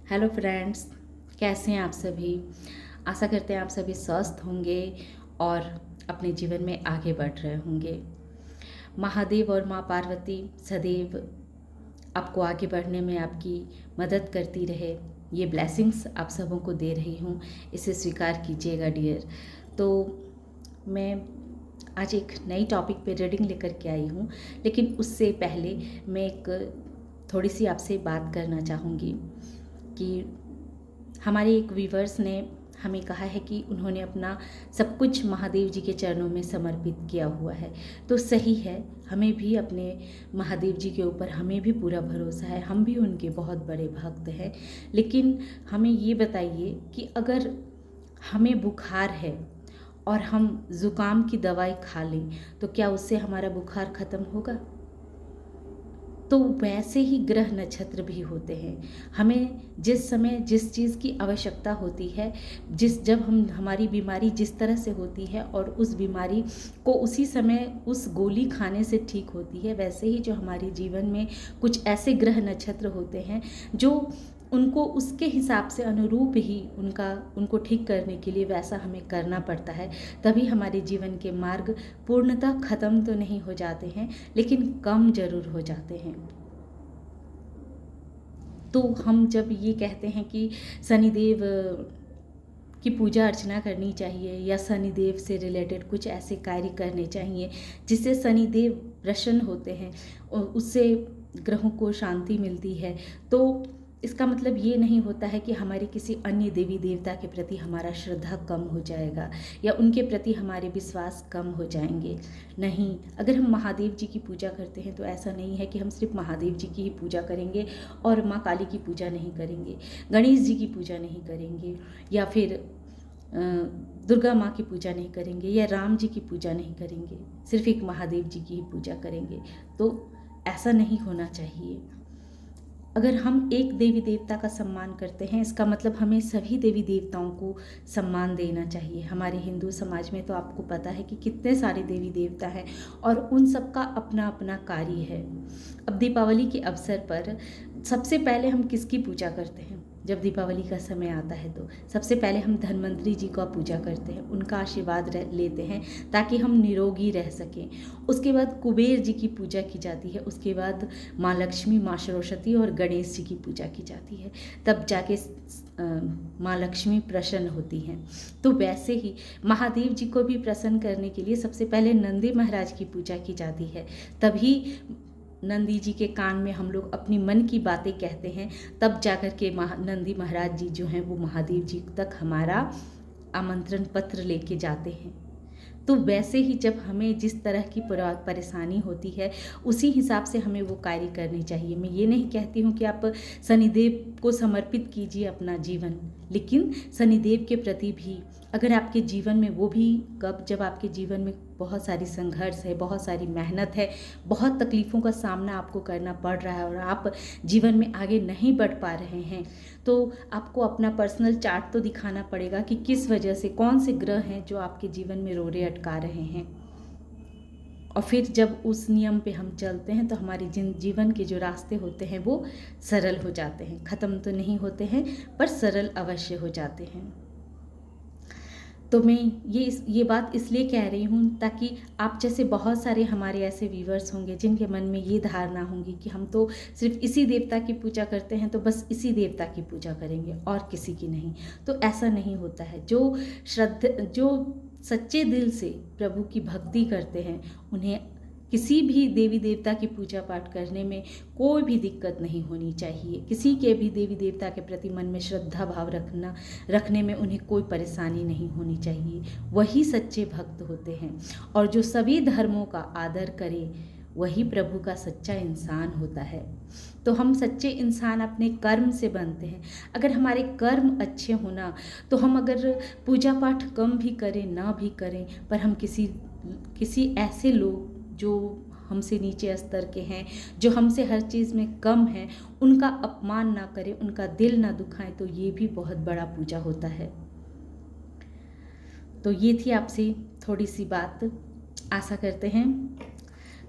Hello friends, कैसे हैं आप सभी। आशा करते हैं आप सभी स्वस्थ होंगे और अपने जीवन में आगे बढ़ रहे होंगे। महादेव और माँ पार्वती सदैव आपको आगे बढ़ने में आपकी मदद करती रहे, ये ब्लेसिंग्स आप सबों को दे रही हूँ, इसे स्वीकार कीजिएगा डियर। तो मैं आज एक नई टॉपिक पे रीडिंग लेकर के आई हूँ, लेकिन उससे पहले मैं एक थोड़ी सी आपसे बात करना चाहूँगी कि हमारे एक व्यूवर्स ने हमें कहा है कि उन्होंने अपना सब कुछ महादेव जी के चरणों में समर्पित किया हुआ है। तो सही है, हमें भी अपने महादेव जी के ऊपर हमें भी पूरा भरोसा है, हम भी उनके बहुत बड़े भक्त हैं। लेकिन हमें ये बताइए कि अगर हमें बुखार है और हम ज़ुकाम की दवाई खा लें तो क्या उससे हमारा बुखार ख़त्म होगा? तो वैसे ही ग्रह नक्षत्र भी होते हैं। हमें जिस समय जिस चीज़ की आवश्यकता होती है, जब हमारी बीमारी जिस तरह से होती है और उस बीमारी को उसी समय उस गोली खाने से ठीक होती है, वैसे ही जो हमारे जीवन में कुछ ऐसे ग्रह नक्षत्र होते हैं जो उनको उसके हिसाब से अनुरूप ही उनको ठीक करने के लिए वैसा हमें करना पड़ता है। तभी हमारे जीवन के मार्ग पूर्णतः ख़त्म तो नहीं हो जाते हैं, लेकिन कम ज़रूर हो जाते हैं। तो हम जब ये कहते हैं कि शनिदेव की पूजा अर्चना करनी चाहिए या शनिदेव से रिलेटेड कुछ ऐसे कार्य करने चाहिए जिससे शनिदेव प्रसन्न होते हैं, उससे ग्रहों को शांति मिलती है, तो इसका मतलब ये नहीं होता है कि हमारे किसी अन्य देवी देवता के प्रति हमारा श्रद्धा कम हो जाएगा या उनके प्रति हमारे विश्वास कम हो जाएंगे। नहीं, अगर हम महादेव जी की पूजा करते हैं तो ऐसा नहीं है कि हम सिर्फ महादेव जी की ही पूजा करेंगे और माँ काली की पूजा नहीं करेंगे, गणेश जी की पूजा नहीं करेंगे या फिर दुर्गा माँ की पूजा नहीं करेंगे या राम जी की पूजा नहीं करेंगे, सिर्फ एक महादेव जी की ही पूजा करेंगे। तो ऐसा नहीं होना चाहिए। अगर हम एक देवी देवता का सम्मान करते हैं, इसका मतलब हमें सभी देवी देवताओं को सम्मान देना चाहिए। हमारे हिंदू समाज में तो आपको पता है कि कितने सारे देवी देवता हैं और उन सब का अपना अपना कार्य है। अब दीपावली के अवसर पर सबसे पहले हम किसकी पूजा करते हैं? जब दीपावली का समय आता है तो सबसे पहले हम धन्वंतरी जी का पूजा करते हैं, उनका आशीर्वाद लेते हैं ताकि हम निरोगी रह सकें। उसके बाद कुबेर जी की पूजा की जाती है, उसके बाद माँ लक्ष्मी, माँ सरस्वती और गणेश जी की पूजा की जाती है, तब जाके माँ लक्ष्मी प्रसन्न होती हैं। तो वैसे ही महादेव जी को भी प्रसन्न करने के लिए सबसे पहले नंदी महाराज की पूजा की जाती है, तभी नंदी जी के कान में हम लोग अपनी मन की बातें कहते हैं, तब जाकर के नंदी महाराज जी जो हैं वो महादेव जी तक हमारा आमंत्रण पत्र लेके जाते हैं। तो वैसे ही जब हमें जिस तरह की परेशानी होती है उसी हिसाब से हमें वो कार्य करनी चाहिए। मैं ये नहीं कहती हूँ कि आप शनिदेव को समर्पित कीजिए अपना जीवन, लेकिन शनिदेव के प्रति भी अगर आपके जीवन में वो भी जब आपके जीवन में बहुत सारी संघर्ष है, बहुत सारी मेहनत है, बहुत तकलीफ़ों का सामना आपको करना पड़ रहा है और आप जीवन में आगे नहीं बढ़ पा रहे हैं, तो आपको अपना पर्सनल चार्ट तो दिखाना पड़ेगा कि किस वजह से कौन से ग्रह हैं जो आपके जीवन में रोड़े अटका रहे हैं। और फिर जब उस नियम पे हम चलते हैं तो हमारे जीवन के जो रास्ते होते हैं वो सरल हो जाते हैं। ख़त्म तो नहीं होते हैं पर सरल अवश्य हो जाते हैं। तो मैं ये बात इसलिए कह रही हूँ ताकि आप जैसे बहुत सारे हमारे ऐसे व्यूवर्स होंगे जिनके मन में ये धारणा होंगी कि हम तो सिर्फ इसी देवता की पूजा करते हैं, तो बस इसी देवता की पूजा करेंगे और किसी की नहीं। तो ऐसा नहीं होता है। जो सच्चे दिल से प्रभु की भक्ति करते हैं उन्हें किसी भी देवी देवता की पूजा पाठ करने में कोई भी दिक्कत नहीं होनी चाहिए। किसी के भी देवी देवता के प्रति मन में श्रद्धा भाव रखने में उन्हें कोई परेशानी नहीं होनी चाहिए। वही सच्चे भक्त होते हैं और जो सभी धर्मों का आदर करे वही प्रभु का सच्चा इंसान होता है। तो हम सच्चे इंसान अपने कर्म से बनते हैं। अगर हमारे कर्म अच्छे होना तो हम अगर पूजा पाठ कम भी करें ना भी करें, पर हम किसी ऐसे लोग जो हमसे नीचे स्तर के हैं, जो हमसे हर चीज़ में कम हैं, उनका अपमान ना करें, उनका दिल ना दुखाएं, तो ये भी बहुत बड़ा पूजा होता है। तो ये थी आपसे थोड़ी सी बात। आशा करते हैं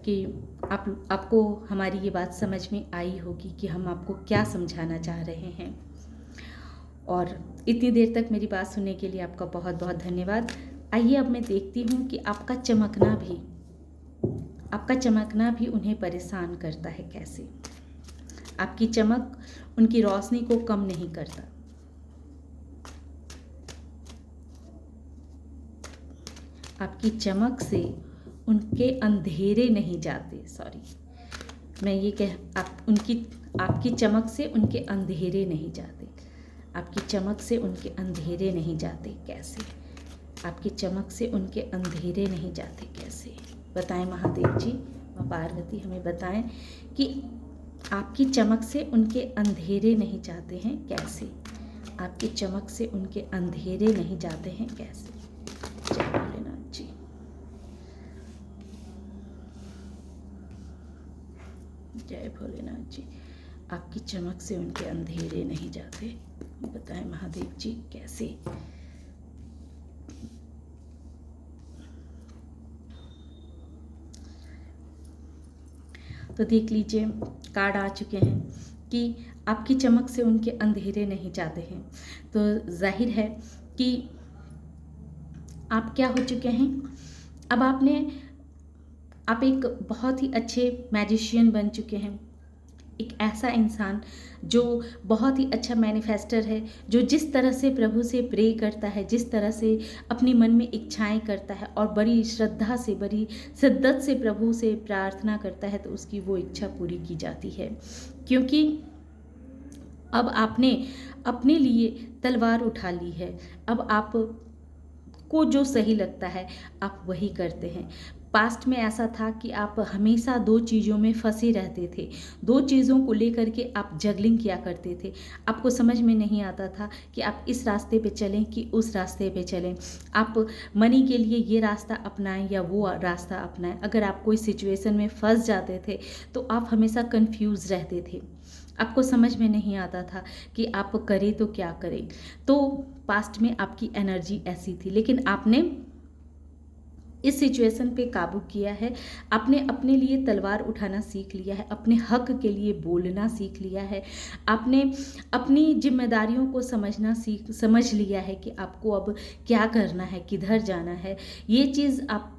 कि आपको हमारी ये बात समझ में आई होगी कि हम आपको क्या समझाना चाह रहे हैं। और इतनी देर तक मेरी बात सुनने के लिए आपका बहुत बहुत धन्यवाद। आइए अब मैं देखती हूँ कि आपका चमकना भी उन्हें परेशान करता है कैसे। आपकी चमक उनकी रोशनी को कम नहीं करता। आपकी चमक से उनके अंधेरे नहीं जाते। आपकी चमक से उनके अंधेरे नहीं जाते। आपकी चमक से उनके अंधेरे नहीं जाते कैसे? आपकी चमक से उनके अंधेरे नहीं जाते कैसे? बताएं महादेव जी, माँ पार्वती हमें बताएं कि आपकी चमक से उनके अंधेरे नहीं जाते हैं कैसे? आपकी चमक से उनके अंधेरे नहीं जाते हैं कैसे? जय भोलेनाथ जी। जय भोलेनाथ जी। आपकी चमक से उनके अंधेरे नहीं जाते। बताएं महादेव जी कैसे? तो देख लीजिए, कार्ड आ चुके हैं कि आपकी चमक से उनके अंधेरे नहीं जाते हैं। तो जाहिर है कि आप क्या हो चुके हैं, अब आप एक बहुत ही अच्छे मैजिशियन बन चुके हैं। एक ऐसा इंसान जो बहुत ही अच्छा मैनिफेस्टर है, जो जिस तरह से प्रभु से प्रे करता है, जिस तरह से अपनी मन में इच्छाएं करता है और बड़ी श्रद्धा से, बड़ी शिद्दत से प्रभु से प्रार्थना करता है, तो उसकी वो इच्छा पूरी की जाती है। क्योंकि अब आपने अपने लिए तलवार उठा ली है। अब आप को जो सही लगता है आप वही करते हैं। पास्ट में ऐसा था कि आप हमेशा दो चीज़ों में फंसे रहते थे, दो चीज़ों को लेकर के आप जगलिंग किया करते थे। आपको समझ में नहीं आता था कि आप इस रास्ते पे चलें कि उस रास्ते पे चलें। आप मनी के लिए ये रास्ता अपनाएं या वो रास्ता अपनाएं। अगर आप कोई सिचुएशन में फंस जाते थे तो आप हमेशा कंफ्यूज रहते थे। आपको समझ में नहीं आता था कि आप करें तो क्या करें। तो पास्ट में आपकी एनर्जी ऐसी थी, लेकिन आपने इस सिचुएशन पे काबू किया है। आपने अपने लिए तलवार उठाना सीख लिया है, अपने हक के लिए बोलना सीख लिया है। आपने अपनी जिम्मेदारियों को समझ लिया है कि आपको अब क्या करना है, किधर जाना है। ये चीज़ आप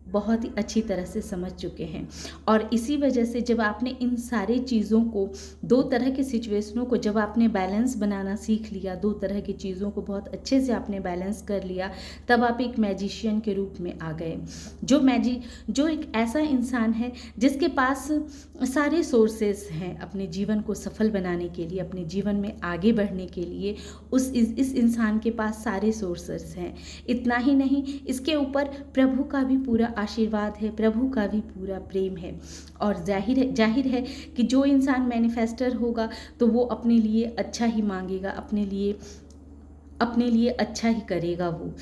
बहुत ही अच्छी तरह से समझ चुके हैं। और इसी वजह से जब आपने इन सारी चीज़ों को, दो तरह के सिचुएशनों को जब आपने बैलेंस बनाना सीख लिया, दो तरह की चीज़ों को बहुत अच्छे से आपने बैलेंस कर लिया, तब आप एक मैजिशियन के रूप में आ गए। जो एक ऐसा इंसान है जिसके पास सारे सोर्सेस हैं अपने जीवन को सफल बनाने के लिए, अपने जीवन में आगे बढ़ने के लिए। इस इंसान के पास सारे सोर्सेस हैं। इतना ही नहीं, इसके ऊपर प्रभु का भी पूरा आशीर्वाद है, प्रभु का भी पूरा प्रेम है। और जाहिर है कि जो इंसान मैनिफेस्टर होगा तो वो अपने लिए अच्छा ही मांगेगा, अपने लिए अच्छा ही करेगा। वो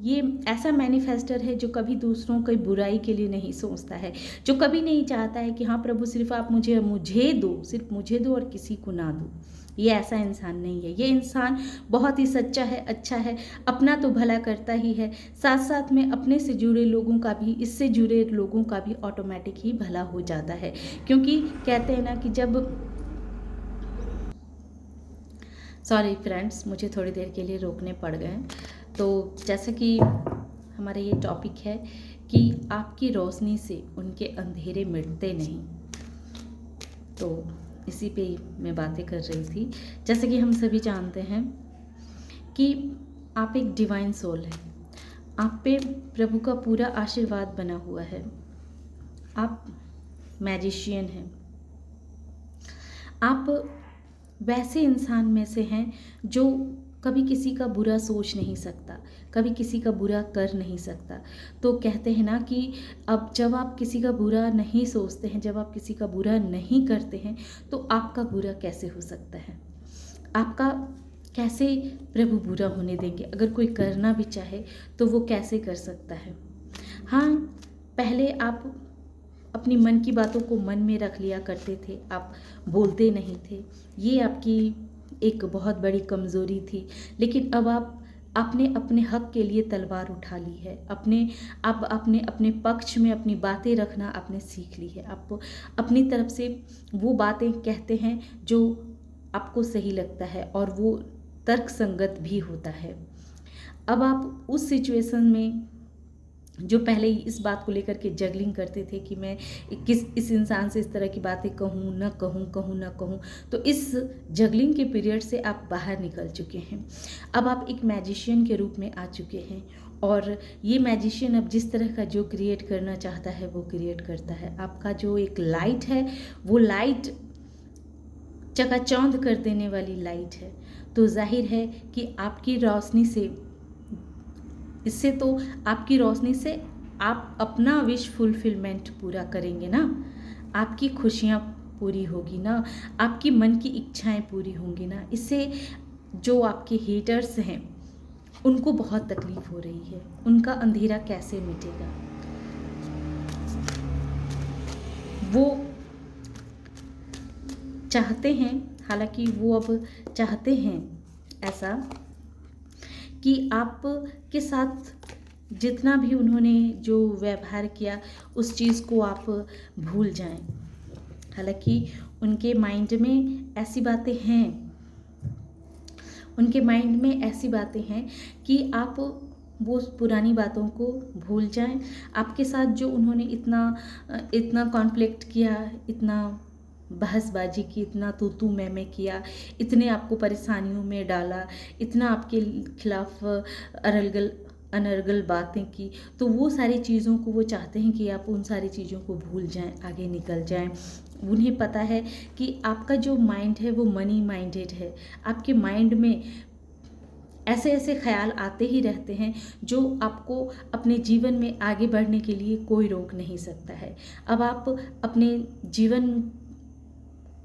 ये ऐसा मैनिफेस्टर है जो कभी दूसरों की बुराई के लिए नहीं सोचता है, जो कभी नहीं चाहता है कि हाँ प्रभु सिर्फ आप मुझे दो, सिर्फ मुझे दो और किसी को ना दो। ये ऐसा इंसान नहीं है। ये इंसान बहुत ही सच्चा है, अच्छा है, अपना तो भला करता ही है, साथ साथ में अपने से जुड़े लोगों का भी, इससे जुड़े लोगों का भी ऑटोमेटिक ही भला हो जाता है। क्योंकि कहते हैं ना कि सॉरी फ्रेंड्स, मुझे थोड़ी देर के लिए रोकने पड़ गए। तो जैसे कि हमारा ये टॉपिक है कि आपकी रोशनी से उनके अंधेरे मिटते नहीं, तो इसी पे मैं बातें कर रही थी। जैसे कि हम सभी जानते हैं कि आप एक डिवाइन सोल है, आप पे प्रभु का पूरा आशीर्वाद बना हुआ है, आप मैजिशियन हैं, आप वैसे इंसान में से हैं जो कभी किसी का बुरा सोच नहीं सकता, कभी किसी का बुरा कर नहीं सकता। तो कहते हैं ना कि अब जब आप किसी का बुरा नहीं सोचते हैं, जब आप किसी का बुरा नहीं करते हैं, तो आपका बुरा कैसे हो सकता है? आपका कैसे प्रभु बुरा होने देंगे? अगर कोई करना भी चाहे तो वो कैसे कर सकता है? हाँ, पहले आप अपनी मन की बातों को मन में रख लिया करते थे, आप बोलते नहीं थे, ये आपकी एक बहुत बड़ी कमज़ोरी थी। लेकिन अब आपने अपने हक के लिए तलवार उठा ली है, आपने अपने पक्ष में अपनी बातें रखना आपने सीख ली है। आप अपनी तरफ से वो बातें कहते हैं जो आपको सही लगता है और वो तर्क संगत भी होता है। अब आप उस सिचुएशन में जो पहले इस बात को लेकर के जगलिंग करते थे कि मैं इस इंसान से इस तरह की बातें कहूँ न कहूँ, कहूँ न कहूँ, तो इस जगलिंग के पीरियड से आप बाहर निकल चुके हैं। अब आप एक मैजिशियन के रूप में आ चुके हैं और ये मैजिशियन अब जिस तरह का जो क्रिएट करना चाहता है वो क्रिएट करता है। आपका जो एक लाइट है वो लाइट चकाचौंध कर देने वाली लाइट है। तो जाहिर है कि आपकी रोशनी से आपकी रोशनी से आप अपना विश फुलफिलमेंट पूरा करेंगे ना, आपकी खुशियाँ पूरी होगी ना, आपकी मन की इच्छाएं पूरी होंगी ना। इससे जो आपके हेटर्स हैं उनको बहुत तकलीफ हो रही है, उनका अंधेरा कैसे मिटेगा। वो चाहते हैं, हालांकि वो अब चाहते हैं ऐसा कि आप के साथ जितना भी उन्होंने जो व्यवहार किया उस चीज़ को आप भूल जाएं। हालांकि उनके माइंड में ऐसी बातें हैं कि आप वो पुरानी बातों को भूल जाएं। आपके साथ जो उन्होंने इतना कॉन्फ्लिक्ट किया, इतना बहसबाजी की, इतना तू मैं किया, इतने आपको परेशानियों में डाला, इतना आपके खिलाफ अनर्गल बातें की, तो वो सारी चीज़ों को वो चाहते हैं कि आप उन सारी चीज़ों को भूल जाएं, आगे निकल जाएं। उन्हें पता है कि आपका जो माइंड है वो मनी माइंडेड है। आपके माइंड में ऐसे ऐसे ख्याल आते ही रहते हैं जो आपको अपने जीवन में आगे बढ़ने के लिए कोई रोक नहीं सकता है। अब आप अपने जीवन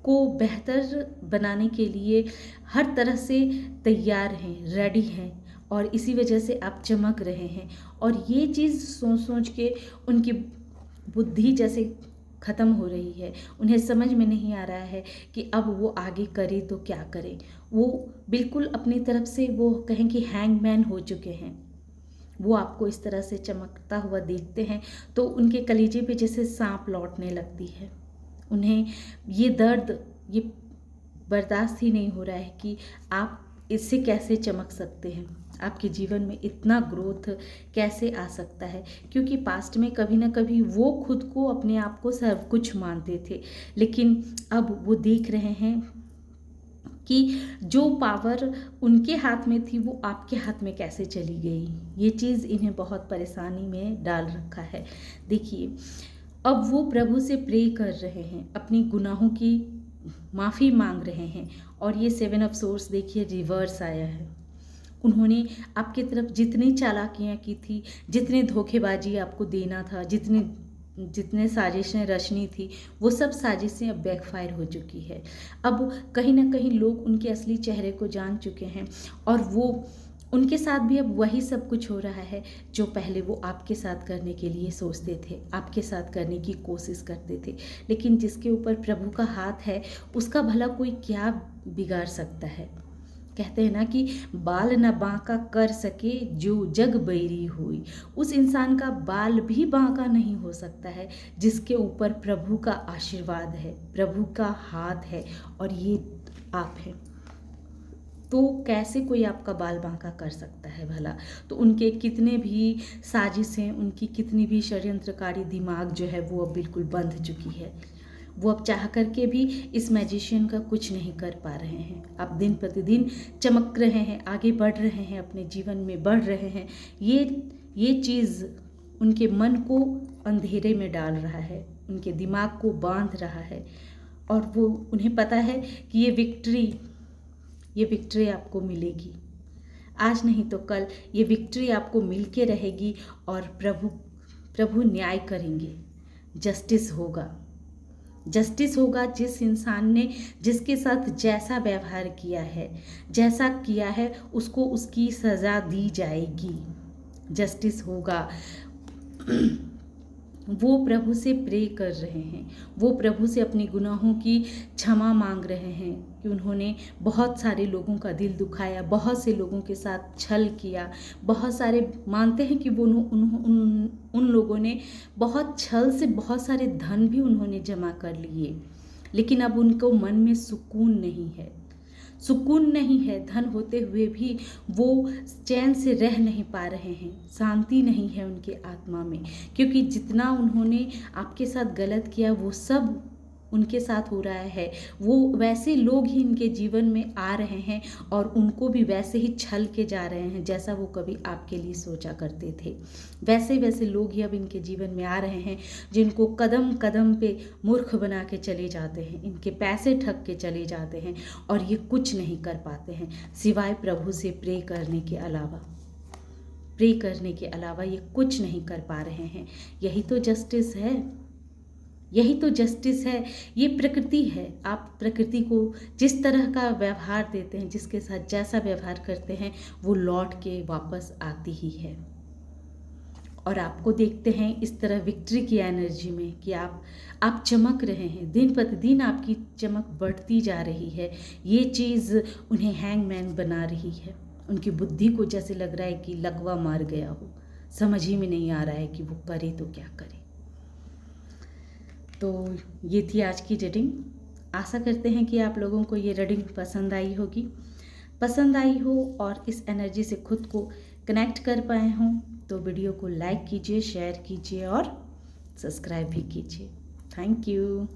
को बेहतर बनाने के लिए हर तरह से तैयार हैं, रेडी हैं, और इसी वजह से आप चमक रहे हैं। और ये चीज़ सोच सोच के उनकी बुद्धि जैसे ख़त्म हो रही है। उन्हें समझ में नहीं आ रहा है कि अब वो आगे करे तो क्या करे। वो बिल्कुल अपनी तरफ से वो कहें कि हैंगमैन हो चुके हैं। वो आपको इस तरह से चमकता हुआ देखते हैं तो उनके कलीजे पे जैसे सांप लौटने लगती है। उन्हें ये दर्द ये बर्दाश्त ही नहीं हो रहा है कि आप इससे कैसे चमक सकते हैं, आपके जीवन में इतना ग्रोथ कैसे आ सकता है। क्योंकि पास्ट में कभी ना कभी वो खुद को अपने आप को सब कुछ मानते थे, लेकिन अब वो देख रहे हैं कि जो पावर उनके हाथ में थी वो आपके हाथ में कैसे चली गई। ये चीज़ इन्हें बहुत परेशानी में डाल रखा है। देखिए, अब वो प्रभु से प्रे कर रहे हैं, अपनी गुनाहों की माफ़ी मांग रहे हैं, और ये 7 ऑफ सोर्स देखिए रिवर्स आया है। उन्होंने आपकी तरफ जितनी चालाकियाँ की थी, जितने धोखेबाजी आपको देना था, जितने साजिशें रचनी थी, वो सब साजिशें अब बैकफायर हो चुकी है। अब कहीं ना कहीं लोग उनके असली चेहरे को जान चुके हैं और वो उनके साथ भी अब वही सब कुछ हो रहा है जो पहले वो आपके साथ करने के लिए सोचते थे, आपके साथ करने की कोशिश करते थे। लेकिन जिसके ऊपर प्रभु का हाथ है उसका भला कोई क्या बिगाड़ सकता है। कहते हैं ना कि बाल न बांका कर सके जो जग बैरी हुई। उस इंसान का बाल भी बांका नहीं हो सकता है जिसके ऊपर प्रभु का आशीर्वाद है, प्रभु का हाथ है, और ये आप हैं। तो कैसे कोई आपका बाल बांका कर सकता है भला। तो उनके कितने भी साजिशें, उनकी कितनी भी षड्यंत्रकारी दिमाग जो है वो अब बिल्कुल बंध चुकी है। वो अब चाह करके भी इस मैजिशियन का कुछ नहीं कर पा रहे हैं। आप दिन प्रतिदिन चमक रहे हैं, आगे बढ़ रहे हैं, अपने जीवन में बढ़ रहे हैं। ये चीज़ उनके मन को अंधेरे में डाल रहा है, उनके दिमाग को बांध रहा है, और वो उन्हें पता है कि ये विक्ट्री आपको मिलेगी। आज नहीं तो कल ये विक्ट्री आपको मिल के रहेगी और प्रभु न्याय करेंगे। जस्टिस होगा। जिस इंसान ने जिसके साथ जैसा व्यवहार किया है, जैसा किया है, उसको उसकी सज़ा दी जाएगी। जस्टिस होगा। वो प्रभु से प्रे कर रहे हैं, वो प्रभु से अपनी गुनाहों की क्षमा मांग रहे हैं कि उन्होंने बहुत सारे लोगों का दिल दुखाया, बहुत से लोगों के साथ छल किया, बहुत सारे मानते हैं कि वो उन लोगों ने बहुत छल से बहुत सारे धन भी उन्होंने जमा कर लिए, लेकिन अब उनको मन में सुकून नहीं है। सुकून नहीं है, धन होते हुए भी वो चैन से रह नहीं पा रहे हैं, शांति नहीं है उनके आत्मा में, क्योंकि जितना उन्होंने आपके साथ गलत किया वो सब उनके साथ हो रहा है। वो वैसे लोग ही इनके जीवन में आ रहे हैं और उनको भी वैसे ही छल के जा रहे हैं जैसा वो कभी आपके लिए सोचा करते थे। वैसे वैसे लोग ही अब इनके जीवन में आ रहे हैं जिनको कदम कदम पे मूर्ख बना के चले जाते हैं, इनके पैसे ठग के चले जाते हैं और ये कुछ नहीं कर पाते हैं सिवाय प्रभु से प्रे करने के अलावा। प्रे करने के अलावा ये कुछ नहीं कर पा रहे हैं। यही तो जस्टिस है, यही तो जस्टिस है, ये प्रकृति है। आप प्रकृति को जिस तरह का व्यवहार देते हैं, जिसके साथ जैसा व्यवहार करते हैं, वो लौट के वापस आती ही है। और आपको देखते हैं इस तरह विक्ट्री की एनर्जी में कि आप चमक रहे हैं, दिन प्रतिदिन आपकी चमक बढ़ती जा रही है। ये चीज़ उन्हें हैंगमैन बना रही है। उनकी बुद्धि को जैसे लग रहा है कि लकवा मार गया हो, समझ ही में नहीं आ रहा है कि वो करे तो क्या करे। तो ये थी आज की रीडिंग। आशा करते हैं कि आप लोगों को ये रीडिंग पसंद आई होगी, पसंद आई हो और इस एनर्जी से खुद को कनेक्ट कर पाए हों। तो वीडियो को लाइक कीजिए, शेयर कीजिए और सब्सक्राइब भी कीजिए। Thank you.